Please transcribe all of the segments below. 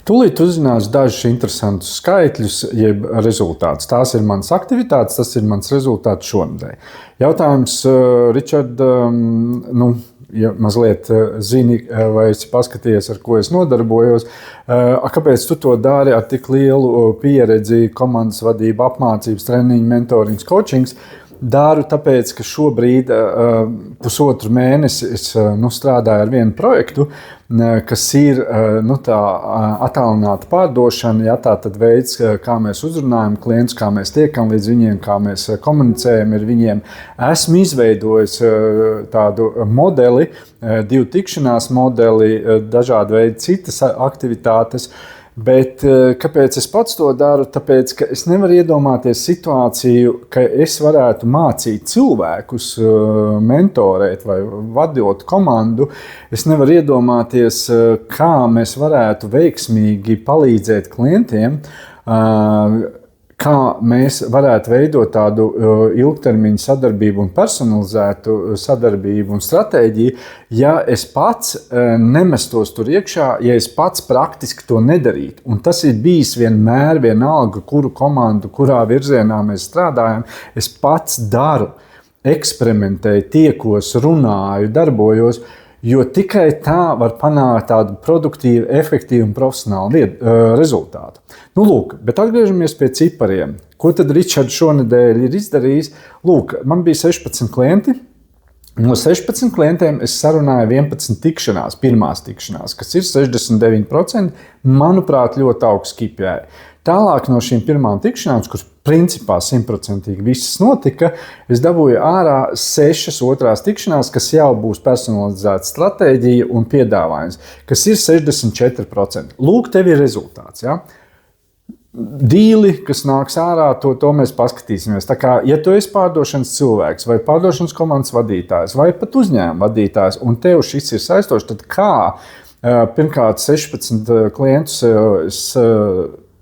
Tūlīt uzzināšu dažus interesantus skaitļus, jeb rezultātus. Tās ir manas aktivitātes, tas ir mans rezultāts šonadēļ. Jautājums, Ričard, ja mazliet zini vai esi paskatījies, ar ko es nodarbojos, kāpēc tu to dari ar tik lielu pieredzi, komandas vadība, apmācības, treniņi, mentorings, coachings? Daru tāpēc, ka šobrīd pusotru mēnesi es strādāju ar vienu projektu, kas ir tā attālināta pārdošana, tā tad veids, kā mēs uzrunājam klientus, kā mēs tiekam līdz viņiem, kā mēs komunicējam ar viņiem. Esmu izveidojis tādu modeli, 2 tikšanās modeli, dažādi veidi citas aktivitātes. Bet kāpēc es pats to daru? Tāpēc, ka es nevaru iedomāties situāciju, ka es varētu mācīt cilvēkus, mentorēt vai vadot komandu. Es nevaru iedomāties, kā mēs varētu veiksmīgi palīdzēt klientiem, kā mēs varētu veidot tādu ilgtermiņa sadarbību un personalizētu sadarbību un stratēģiju, ja es pats nemestos tur iekšā, ja es pats praktiski to nedarītu. Un tas ir bijis vienmēr, vienalga, kuru komandu, kurā virzienā mēs strādājam. Es pats daru, eksperimentēju, tiekos, runāju, darbojos, jo tikai tā var panākt tādu produktīvu, efektīvu un profesionālu rezultātu. Lūk, bet atgriežamies pie cipariem. Ko tad Ričards šonedēļ ir izdarījis? Lūk, man bija 16 klienti. No 16 klientiem es sarunāju 11 tikšanās, pirmās tikšanās, kas ir 69%, manuprāt, ļoti augsts KPI. Tālāk no šīm pirmām tikšanām, kuras principā 100% visas notika, es dabūju ārā 6 otrās tikšanās, kas jau būs personalizēta stratēģija un piedāvājums, kas ir 64%. Lūk, tev ir rezultāts. Ja? Dīli, kas nāks ārā, to mēs paskatīsimies. Tā kā, ja tu esi pārdošanas cilvēks vai pārdošanas komandas vadītājs vai pat uzņēmuma vadītājs un tev šis ir saistošs, tad kā pirmkārt 16 klientus es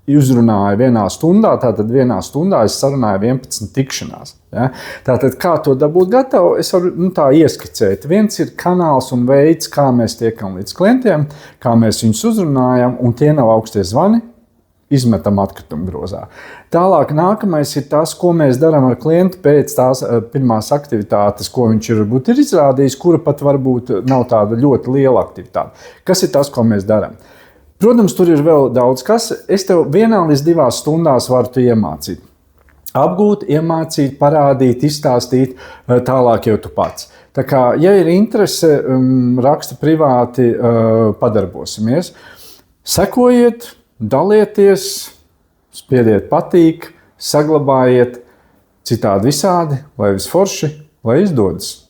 uzrunāju vienā stundā, tātad vienā stundā es sarunāju 11 tikšanās. Ja? Tātad, kā to dabūt gatavu, es varu tā ieskicēt. Viens ir kanāls un veids, kā mēs tiekam līdz klientiem, kā mēs viņus uzrunājam, un tie nav augstie zvani, izmetam atkritumu grozā. Tālāk nākamais ir tas, ko mēs darām ar klientu pēc tās pirmās aktivitātes, ko viņš varbūt ir izrādījis, kura pat varbūt nav tāda ļoti liela aktivitāte. Kas ir tas, ko mēs darām? Protams, tur ir vēl daudz kas. Es tev 1 līdz 2 stundās varu iemācīt. Apgūt, iemācīt, parādīt, izstāstīt, tālāk jau tu pats. Tā kā, ja ir interese, raksta privāti, padarbosimies. Sekojiet, dalieties, spiediet patīk, saglabājiet, citādi visādi, lai viss forši, lai izdodas.